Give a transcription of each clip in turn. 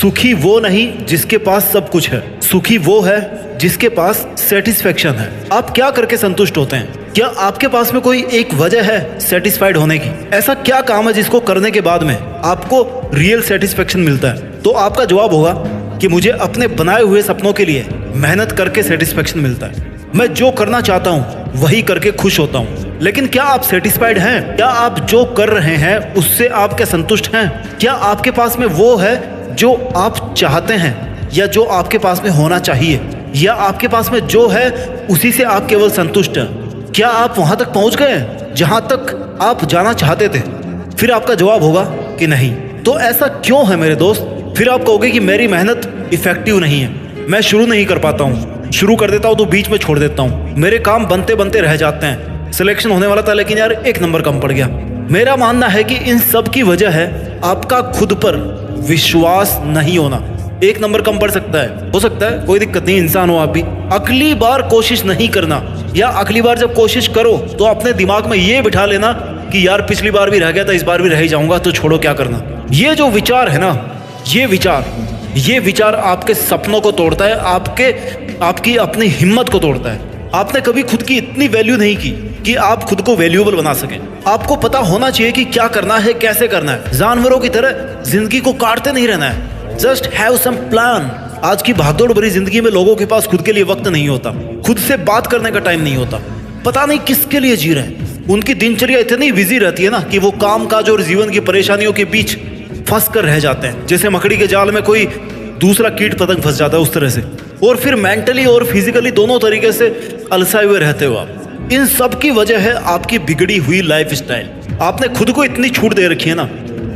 सुखी वो नहीं जिसके पास सब कुछ है, सुखी वो है जिसके पास सेटिस्फेक्शन है। आप क्या करके संतुष्ट होते हैं? क्या आपके पास में कोई एक वजह है सेटिस्फाइड होने की? ऐसा क्या काम है जिसको करने के बाद में आपको रियल सेटिस्फेक्शन मिलता है? तो आपका जवाब होगा कि मुझे अपने बनाए हुए सपनों के लिए मेहनत करके सेटिस्फेक्शन मिलता है। मैं जो करना चाहता हूँ वही करके खुश होता हूँ। लेकिन क्या आप सेटिस्फाइड हैं? क्या आप जो कर रहे हैं उससे आप क्या संतुष्ट हैं? क्या आपके पास में वो है जो आप चाहते हैं, या जो आपके पास में होना चाहिए, या आपके पास में जो है उसी से आप केवल संतुष्ट हैं? क्या आप वहां तक पहुंच गए जहां तक आप जाना चाहते थे? फिर आपका जवाब होगा कि नहीं। तो ऐसा क्यों है मेरे दोस्त? फिर आप कहोगे कि मेरी मेहनत इफेक्टिव नहीं है, मैं शुरू नहीं कर पाता हूँ, शुरू कर देता हूँ तो बीच में छोड़ देता हूँ, मेरे काम बनते बनते रह जाते हैं, सिलेक्शन होने वाला था लेकिन यार 1 नंबर कम पड़ गया। मेरा मानना है कि इन सब की वजह है आपका खुद पर विश्वास नहीं होना। 1 नंबर कम पड़ सकता है, हो सकता है, कोई दिक्कत नहीं, इंसान हो आप भी। अगली बार कोशिश नहीं करना, या अगली बार जब कोशिश करो तो अपने दिमाग में ये बिठा लेना कि यार पिछली बार भी रह गया था, इस बार भी रह ही जाऊंगा, तो छोड़ो क्या करना। ये जो विचार है ना, ये विचार आपके सपनों को तोड़ता है, आपकी अपनी हिम्मत को तोड़ता है। आपने कभी खुद की इतनी वैल्यू नहीं की कि आप खुद को वैल्यूएबल बना सकें। आपको पता होना चाहिए कि क्या करना है, कैसे करना है। जानवरों की तरह जिंदगी को काटते नहीं रहना है, जस्ट हैव सम प्लान। आज की भागदौड़ भरी जिंदगी में लोगों के पास खुद के लिए वक्त नहीं होता, खुद से बात करने का टाइम नहीं होता, पता नहीं किसके लिए जी रहे हैं। उनकी दिनचर्या इतनी बिजी रहती है ना कि वो काम काज और जीवन की परेशानियों के बीच फंस कर रह जाते हैं, जैसे मकड़ी के जाल में कोई दूसरा कीट पतंग फंस जाता है उस तरह से। और फिर मेंटली और फिजिकली दोनों तरीके से अलसाए हुए रहते हो आप। इन सब की वजह है आपकी बिगड़ी हुई लाइफ स्टाइल। आपने खुद को इतनी छूट दे रखी है ना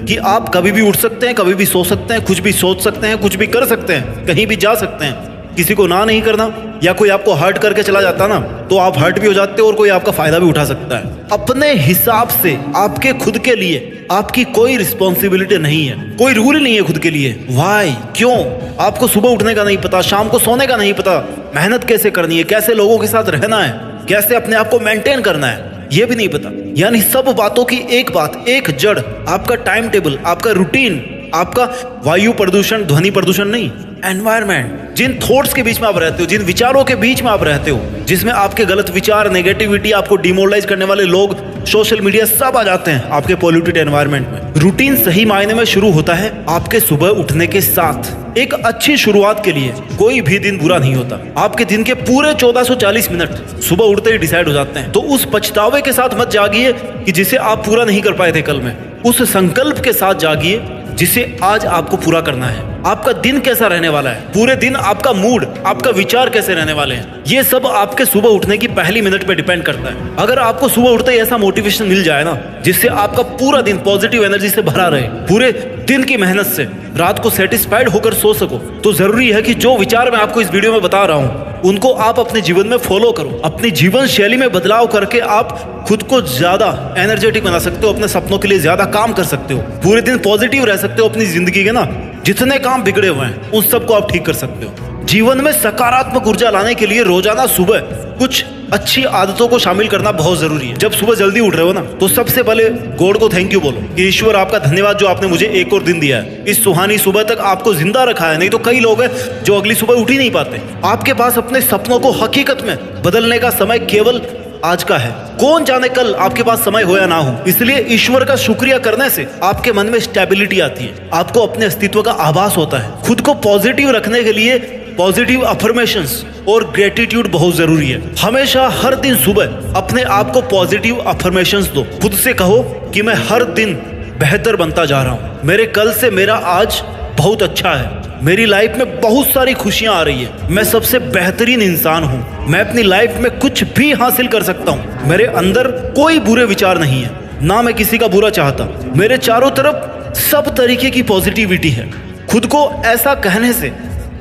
कि आप कभी भी उठ सकते हैं, कभी भी सो सकते हैं, कुछ भी सोच सकते हैं, कुछ भी कर सकते हैं, कहीं भी जा सकते हैं। किसी को ना नहीं करना, या कोई आपको हर्ट करके चला जाता ना तो आप हर्ट भी हो जाते हो और कोई आपका फायदा भी उठा सकता है। अपने हिसाब से आपके खुद के लिए आपकी कोई रिस्पॉन्सिबिलिटी नहीं है, कोई रूल ही नहीं है खुद के लिए। वाई? क्यों? आपको सुबह उठने का नहीं पता, शाम को सोने का नहीं पता, मेहनत कैसे करनी है, कैसे लोगों के साथ रहना है, कैसे अपने आप को मेंटेन करना है, ये भी नहीं पता। यानी सब बातों की एक बात, एक जड़, आपका टाइम टेबल, आपका रूटीन, आपका वायु प्रदूषण, ध्वनि प्रदूषण नहीं, एनवायरमेंट। जिन थॉट्स के बीच में आप रहते हो, जिन विचारों के बीच में आप रहते हो, जिसमें आपके गलत विचार, नेगेटिविटी, आपको डिमोरलाइज करने वाले लोग, सोशल मीडिया, सब आ जाते हैं आपके पॉल्यूटेड एनवायरमेंट में। रूटीन सही मायने में शुरू होता है आपके सुबह उठने के साथ। एक अच्छी शुरुआत के लिए कोई भी दिन बुरा नहीं होता। आपके दिन के पूरे 1440 मिनट सुबह उठते ही डिसाइड हो जाते हैं। तो उस पछतावे के साथ मत जागिए कि जिसे आप पूरा नहीं कर पाए थे कल में। उस संकल्प के साथ जागिए जिसे आज आपको पूरा करना है। आपका दिन कैसा रहने वाला है, पूरे दिन आपका मूड, आपका विचार कैसे रहने वाले हैं, ये सब आपके सुबह उठने की पहली मिनट पे डिपेंड करता है। अगर आपको सुबह उठते ही ऐसा मोटिवेशन मिल जाए ना जिससे आपका पूरा दिन पॉजिटिव एनर्जी से भरा रहे, पूरे दिन की मेहनत से रात को सेटिस्फाइड होकर सो सको, तो जरूरी है कि जो विचार मैं आपको इस वीडियो में बता रहा हूँ उनको आप अपने जीवन में फॉलो करो। अपनी जीवन शैली में बदलाव करके आप खुद को ज्यादा एनर्जेटिक बना सकते हो, अपने सपनों के लिए ज्यादा काम कर सकते हो, पूरे दिन पॉजिटिव रह सकते हो। अपनी जिंदगी के ना जितने काम बिगड़े हुए हैं उन सबको आप ठीक कर सकते हो। जीवन में सकारात्मक ऊर्जा लाने के लिए रोजाना सुबह कुछ अच्छी आदतों को शामिल करना बहुत जरूरी है। जब सुबह जल्दी उठ रहे हो ना तो सबसे पहले गॉड को थैंक यू बोलो कि ईश्वर आपका धन्यवाद जो आपने मुझे एक और दिन दिया है, इस सुहानी सुबह तक आपको जिंदा रखा है। नहीं तो कई लोग हैं जो अगली सुबह उठ ही नहीं पाते। आपके पास अपने सपनों को हकीकत में बदलने का समय केवल आज का है। कौन जाने कल आपके पास समय हो या ना हो। इसलिए ईश्वर का शुक्रिया करने से आपके मन में स्टेबिलिटी आती है, आपको अपने अस्तित्व का आभास होता है। खुद को पॉजिटिव रखने के लिए पॉजिटिव अफर्मेशंस और ग्रेटिट्यूड बहुत जरूरी है। हमेशा हर दिन सुबह अपने आप को पॉजिटिव अफर्मेशंस दो। खुद से कहो कि मैं हर दिन बेहतर बनता जा रहा हूँ, मेरे कल से मेरा आज बहुत अच्छा है, मेरी लाइफ में बहुत सारी खुशियां आ रही है, मैं सबसे बेहतरीन इंसान हूँ, मैं अपनी लाइफ में कुछ भी हासिल कर सकता हूँ, मेरे अंदर कोई बुरे विचार नहीं है, ना मैं किसी का बुरा चाहता, मेरे चारों तरफ सब तरीके की पॉजिटिविटी है। खुद को ऐसा कहने से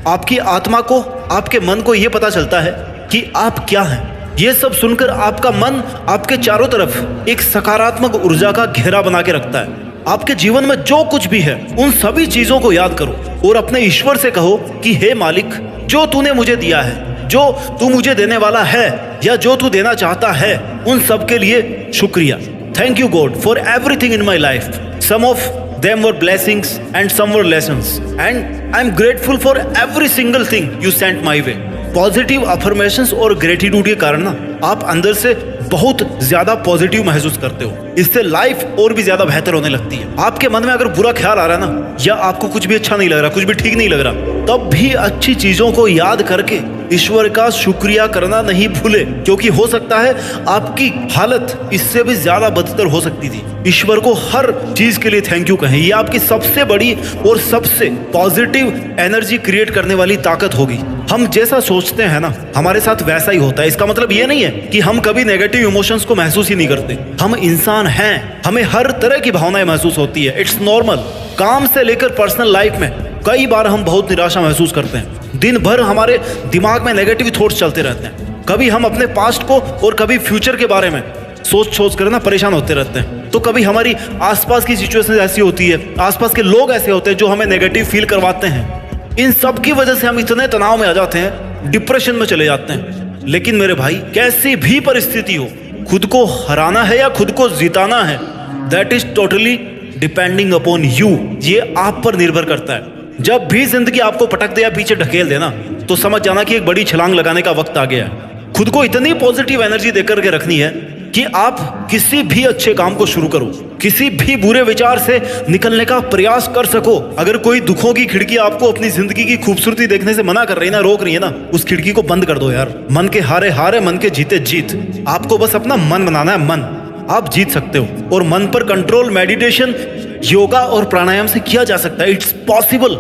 आपकी आत्मा को, आपके मन को यह पता चलता है कि आप क्या हैं। ये सब सुनकर आपका मन आपके चारों तरफ एक सकारात्मक ऊर्जा का घेरा बना के रखता है। आपके जीवन में जो कुछ भी है उन सभी चीजों को याद करो और अपने ईश्वर से कहो कि हे मालिक, जो तूने मुझे दिया है, जो तू मुझे देने वाला है या जो तू देना चाहता है, उन सब के लिए शुक्रिया। Thank you God for everything in my life. Some of Them were blessings and some were lessons. And I'm grateful for every single thing you sent my way. Positive affirmations और ग्रेटिट्यूड के कारण ना आप अंदर से बहुत ज्यादा positive महसूस करते हो। इससे लाइफ और भी ज्यादा बेहतर होने लगती है। आपके मन में अगर बुरा ख्याल आ रहा है ना, या आपको कुछ भी अच्छा नहीं लग रहा, कुछ भी ठीक नहीं लग रहा, तब भी अच्छी चीजों को याद करके ईश्वर का शुक्रिया करना नहीं भूले, क्योंकि हो सकता है आपकी हालत इससे भी ज्यादा बदतर हो सकती थी। ईश्वर को हर चीज के लिए थैंक यू कहें। ये आपकी सबसे बड़ी और सबसे पॉजिटिव एनर्जी क्रिएट करने वाली ताकत होगी। हम जैसा सोचते हैं ना, हमारे साथ वैसा ही होता है। इसका मतलब ये नहीं है कि हम कभी नेगेटिव इमोशंस को महसूस ही नहीं करते। हम इंसान हैं, हमें हर तरह की भावनाएं महसूस होती है। It's normal. काम से लेकर पर्सनल लाइफ में कई बार हम बहुत निराशा महसूस करते हैं। दिन भर हमारे दिमाग में नेगेटिव थॉट्स चलते रहते हैं। कभी हम अपने पास्ट को और कभी फ्यूचर के बारे में सोच कर ना परेशान होते रहते हैं। तो कभी हमारी आसपास की सिचुएशन ऐसी होती है, आसपास के लोग ऐसे होते हैं जो हमें नेगेटिव फील करवाते हैं। इन सब की वजह से हम इतने तनाव में आ जाते हैं, डिप्रेशन में चले जाते हैं। लेकिन मेरे भाई, कैसी भी परिस्थिति हो, खुद को हराना है या खुद को जिताना है, that is totally depending upon you. ये आप पर निर्भर करता है। जब भी जिंदगी आपको पटक दे या पीछे ढकेल देना, तो समझ जाना कि एक बड़ी छलांग लगाने का वक्त आ गया है। खुद को इतनी पॉजिटिव एनर्जी देकर के रखनी है कि आप किसी भी अच्छे काम को शुरू करो, किसी भी बुरे विचार से निकलने का प्रयास कर सको। अगर कोई दुखों की खिड़की आपको अपनी जिंदगी की खूबसूरती देखने से मना कर रही है ना, रोक रही है ना, उस खिड़की को बंद कर दो यार। मन के हारे हारे, मन के जीते जीत। आपको बस अपना मन बनाना है। मन आप जीत सकते हो। और मन पर कंट्रोल मेडिटेशन, योगा और प्राणायाम से किया जा सकता है। It's possible.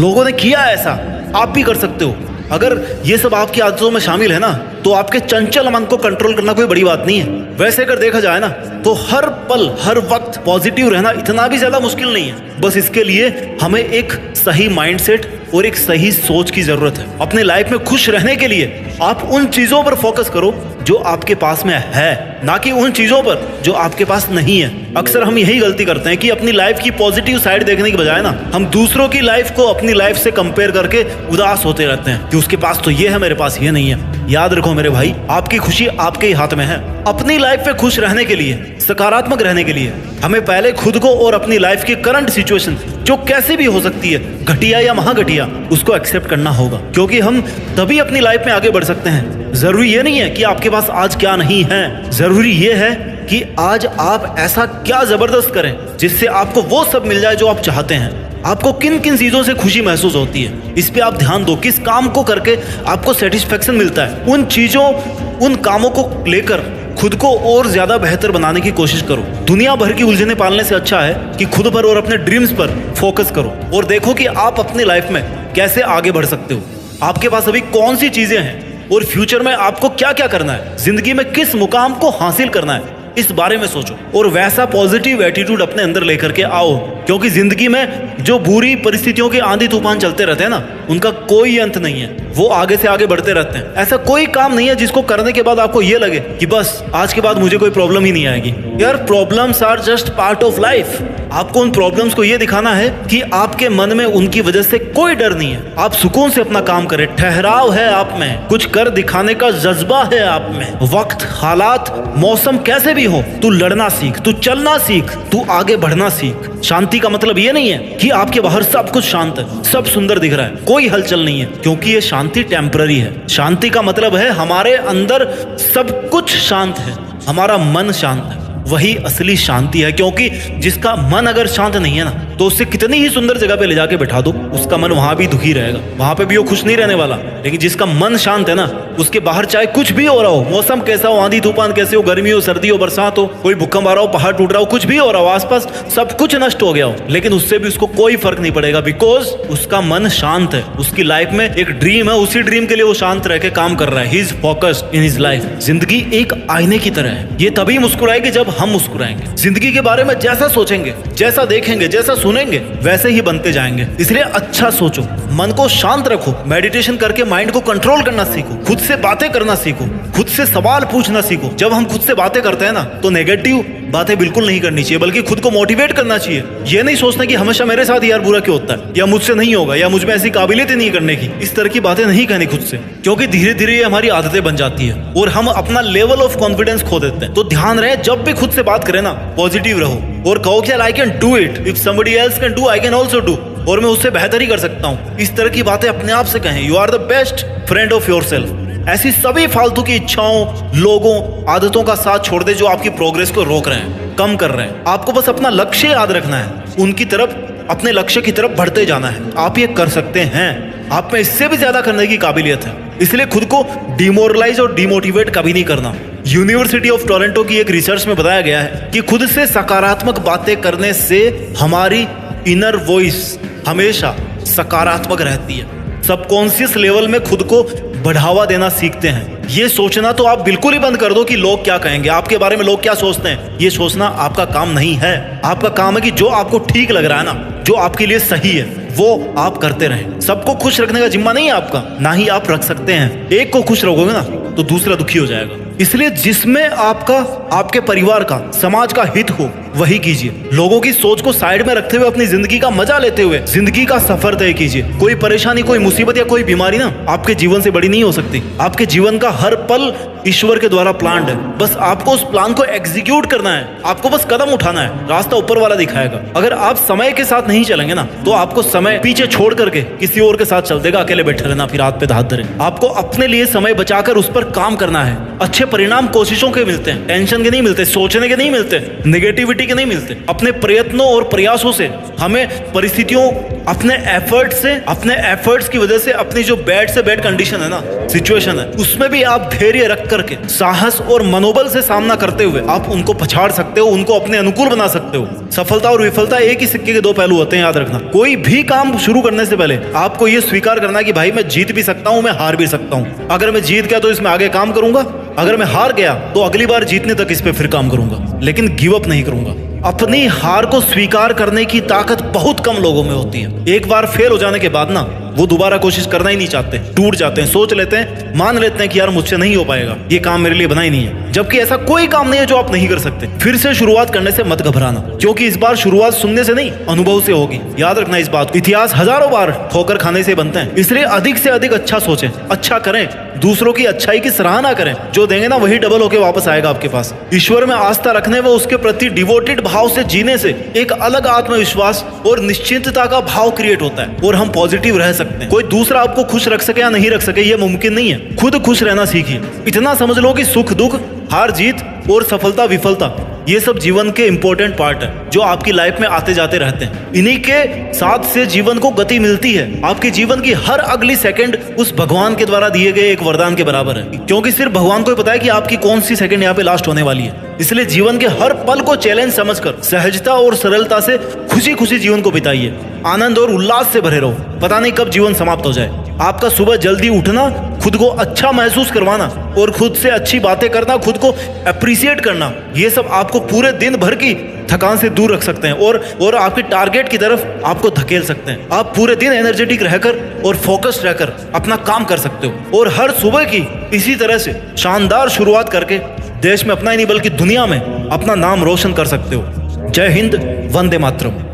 लोगों ने किया है ऐसा, आप भी कर सकते हो। अगर ये सब आपकी आदतों में शामिल है ना, तो आपके चंचल मन को कंट्रोल करना कोई बड़ी बात नहीं है। वैसे अगर देखा जाए ना, तो हर पल हर वक्त पॉजिटिव रहना इतना भी ज्यादा मुश्किल नहीं है। बस इसके लिए हमें एक सही माइंडसेट और एक सही सोच की जरूरत है। अपने लाइफ में खुश रहने के लिए आप उन चीजों पर फोकस करो जो आपके पास में है, ना कि उन चीजों पर जो आपके पास नहीं है। अक्सर हम यही गलती करते हैं कि अपनी लाइफ की पॉजिटिव साइड देखने की बजाय ना, हम दूसरों की लाइफ को अपनी लाइफ से कंपेयर करके उदास होते रहते हैं कि उसके पास तो ये है, मेरे पास ये नहीं है। याद रखो मेरे भाई, आपकी खुशी आपके ही हाथ में है। अपनी लाइफ में खुश रहने के लिए, सकारात्मक रहने के लिए, हमें पहले खुद को और अपनी लाइफ की करंट सिचुएशन, जो कैसे भी हो सकती है, घटिया या महाघटिया, उसको एक्सेप्ट करना होगा। क्योंकि हम तभी अपनी लाइफ में आगे बढ़ सकते हैं। जरूरी ये नहीं है कि आपके पास आज क्या नहीं है, जरूरी ये है कि आज आप ऐसा क्या जबरदस्त करें जिससे आपको वो सब मिल जाए जो आप चाहते हैं। आपको किन किन चीजों से खुशी महसूस होती है, इस पे आप ध्यान दो। किस काम को करके आपको सेटिस्फेक्शन मिलता है, उन चीजों, उन कामों को लेकर खुद को और ज्यादा बेहतर बनाने की कोशिश करो। दुनिया भर की उलझने पालने से अच्छा है कि खुद पर और अपने ड्रीम्स पर फोकस करो और देखो कि आप अपनी लाइफ में कैसे आगे बढ़ सकते हो। आपके पास अभी कौन सी चीजें हैं और फ्यूचर में आपको क्या क्या करना है, जिंदगी में किस मुकाम को हासिल करना है, इस बारे में सोचो और वैसा पॉजिटिव एटीट्यूड अपने अंदर लेकर के आओ। क्योंकि जिंदगी में जो बुरी परिस्थितियों के आंधी तूफान चलते रहते हैं ना, उनका कोई अंत नहीं है। वो आगे से आगे बढ़ते रहते हैं। ऐसा कोई काम नहीं है जिसको करने के बाद आपको ये लगे कि बस आज के बाद मुझे कोई प्रॉब्लम ही नहीं आएगी। यार, problems are just part of life. आपको उन प्रॉब्लम्स को ये दिखाना है कि आपके मन में उनकी वजह से कोई डर नहीं है। आप सुकून से अपना काम करें, ठहराव है आप में, कुछ कर दिखाने का जज्बा है आप में। वक्त, हालात, मौसम कैसे भी हो, तू लड़ना सीख, तू चलना सीख, तू आगे बढ़ना सीख। शांति का मतलब ये नहीं है कि आपके बाहर सब कुछ शांत है, सब सुंदर दिख रहा है, कोई हलचल नहीं है, क्योंकि ये शांति टेम्पररी है। शांति का मतलब है हमारे अंदर सब कुछ शांत है, हमारा मन शांत है, वही असली शांति है। क्योंकि जिसका मन अगर शांत नहीं है ना, तो उससे कितनी ही सुंदर जगह पे ले जाके बैठा दो, उसका मन वहां भी दुखी रहेगा, वहां पे भी वो खुश नहीं रहने वाला। लेकिन जिसका मन शांत है ना, उसके बाहर चाहे कुछ भी हो रहा हो, मौसम कैसा हो, आंधी तूफान कैसे हो, गर्मी हो, सर्दी हो, बरसात हो, कोई भूकंप आ रहा हो, पहाड़ टूट रहा हो, कुछ भी हो रहा हो, आसपास सब कुछ नष्ट हो गया हो, लेकिन उससे भी उसको कोई फर्क नहीं पड़ेगा, बिकॉज उसका मन शांत है। उसकी लाइफ में एक ड्रीम है, उसी ड्रीम के लिए वो शांत रह के काम कर रहा है। He is focused in his life. जिंदगी एक आईने की तरह है, ये तभी मुस्कुराएगी जब हम मुस्कुराएंगे। जिंदगी के बारे में जैसा सोचेंगे, जैसा देखेंगे, जैसा सुनेंगे, वैसे ही बनते जाएंगे। इसलिए अच्छा सोचो, मन को शांत रखो, मेडिटेशन करके माइंड को कंट्रोल करना सीखो, खुद से बातें करना सीखो, खुद से सवाल पूछना सीखो। जब हम खुद से बातें करते हैं ना, तो नेगेटिव बातें बिल्कुल नहीं करनी चाहिए, बल्कि खुद को मोटिवेट करना चाहिए। ये नहीं सोचना कि हमेशा मेरे साथ यार बुरा क्यों होता है, या मुझसे नहीं होगा, या मुझ में ऐसी काबिलियत नहीं करने की। इस तरह की बातें नहीं कहनी खुद से, क्योंकि धीरे धीरे ये हमारी आदतें बन जाती है और हम अपना लेवल ऑफ कॉन्फिडेंस खो देते हैं। तो ध्यान रहे, जब भी खुद से बात करें ना, पॉजिटिव रहो और कहो कि I can do it, if somebody else can do I can also do, और मैं उससे बेहतर ही कर सकता हूँ। इस तरह की बातें अपने आप से कहें। You are the best friend of yourself. ऐसी सभी फालतू की इच्छाओं, लोगों, आदतों का साथ छोड़ दे जो आपकी प्रोग्रेस को रोक रहे हैं, कम कर रहे हैं। आपको बस अपना लक्ष्य याद रखना है, उनकी तरफ, अपने लक्ष्य की तरफ बढ़ते जाना है। आप ये कर सकते हैं, आप में इससे भी ज्यादा करने की काबिलियत है। इसलिए खुद को डिमोरलाइज और डिमोटिवेट कभी नहीं करना। यूनिवर्सिटी ऑफ टोरंटो की एक रिसर्च में बताया गया है कि खुद से सकारात्मक बातें करने से हमारी इनर वॉइस हमेशा सकारात्मक रहती है। सबकॉन्शियस लेवल में खुद को बढ़ावा देना सीखते हैं। ये सोचना तो आप बिल्कुल ही बंद कर दो कि लोग क्या कहेंगे, आपके बारे में लोग क्या सोचते हैं। ये सोचना आपका काम नहीं है। आपका काम है कि जो आपको ठीक लग रहा है ना, जो आपके लिए सही है, वो आप करते रहें। सबको खुश रखने का जिम्मा नहीं है आपका, ना ही आप रख सकते हैं। एक को खुश रखोगे ना तो दूसरा दुखी हो जाएगा। इसलिए जिसमें आपका, आपके परिवार का, समाज का हित हो वही कीजिए। लोगों की सोच को साइड में रखते हुए अपनी जिंदगी का मजा लेते हुए जिंदगी का सफर तय कीजिए। कोई परेशानी, कोई मुसीबत या कोई बीमारी ना आपके जीवन से बड़ी नहीं हो सकती। आपके जीवन का हर पल ईश्वर के द्वारा प्लान्ड है। बस आपको उस प्लान को एग्जीक्यूट करना है। आपको बस कदम उठाना है, रास्ता ऊपर वाला दिखाएगा। अगर आप समय के साथ नहीं चलेंगे ना तो आपको समय पीछे छोड़ करके किसी और के साथ चल देगा। अकेले बैठे रहना, फिर हाथ पे हाथ धरे। आपको अपने लिए समय बचाकर उस पर काम करना है। अच्छे परिणाम कोशिशों के मिलते हैं, टेंशन के नहीं मिलते, सोचने के नहीं मिलते, नेगेटिविटी के नहीं मिलते। अपने प्रयत्नों और प्रयासों से हमें परिस्थितियों, अपने एफर्ट्स की वजह से अपनी जो बैड से बैड कंडीशन है ना, सिचुएशन है, उसमें भी आप धैर्य रख करके, साहस और मनोबल से सामना करते हुए आप उनको पछाड़ सकते हो, उनको अपने अनुकूल बना सकते हो। सफलता और विफलता एक ही सिक्के के दो पहलू होते हैं, याद रखना। कोई भी काम शुरू करने से पहले आपको यह स्वीकार करना कि भाई मैं जीत भी सकता हूं, मैं हार भी सकता हूं। अगर मैं जीत गया तो इसमें आगे काम करूंगा, अगर मैं हार गया तो अगली बार जीतने तक इस पे फिर काम करूंगा, लेकिन गिव अप नहीं करूंगा। अपनी हार को स्वीकार करने की ताकत बहुत कम लोगों में होती है। एक बार फेल हो जाने के बाद ना वो दोबारा कोशिश करना ही नहीं चाहते, टूट जाते हैं, सोच लेते हैं, मान लेते हैं कि यार मुझसे नहीं हो पाएगा, ये काम मेरे लिए बना ही नहीं है। जबकि ऐसा कोई काम नहीं है जो आप नहीं कर सकते। फिर से शुरुआत करने से मत घबराना, क्योंकि इस बार शुरुआत सुनने से नहीं, अनुभव से होगी। याद रखना इस बात को। इतिहास हजारों बार ठोकर खाने से बनते हैं। इसलिए अधिक से अधिक अच्छा सोचें, अच्छा करें, दूसरों की अच्छाई की सराहना करें। जो देंगे ना वही डबल होके वापस आएगा आपके पास। ईश्वर में आस्था रखने व उसके प्रति डिवोटेड भाव से जीने से एक अलग आत्मविश्वास और निश्चिंतता का भाव क्रिएट होता है और हम पॉजिटिव रह सकते हैं। कोई दूसरा आपको खुश रख सके या नहीं रख सके ये मुमकिन नहीं है। खुद खुश रहना सीखिए। इतना समझ लो कि सुख दुख, हार जीत और सफलता विफलता, ये सब जीवन के इंपॉर्टेंट पार्ट है जो आपकी लाइफ में आते जाते रहते हैं। इन्हीं के साथ से जीवन को गति मिलती है। आपके जीवन की हर अगली सेकंड उस भगवान के द्वारा दिए गए एक वरदान के बराबर है, क्योंकि सिर्फ भगवान को ही पता है कि आपकी कौन सी सेकंड यहाँ पे लास्ट होने वाली है। इसलिए जीवन के हर पल को चैलेंज समझकर सहजता और सरलता से खुशी खुशी जीवन को बिताइए। आनंद और उल्लास से भरे रहो। पता नहीं कब जीवन समाप्त हो जाए। आपका सुबह जल्दी उठना, खुद को अच्छा महसूस करवाना और खुद से अच्छी बातें करना, खुद को अप्रिशिएट करना, ये सब आपको पूरे दिन भर की थकान से दूर रख सकते हैं और आपके टारगेट की तरफ आपको धकेल सकते हैं। आप पूरे दिन एनर्जेटिक रहकर और फोकस्ड रहकर अपना काम कर सकते हो और हर सुबह की इसी तरह से शानदार शुरुआत करके देश में अपना ही नहीं बल्कि दुनिया में अपना नाम रोशन कर सकते हो। जय हिंद, वंदे मातरम।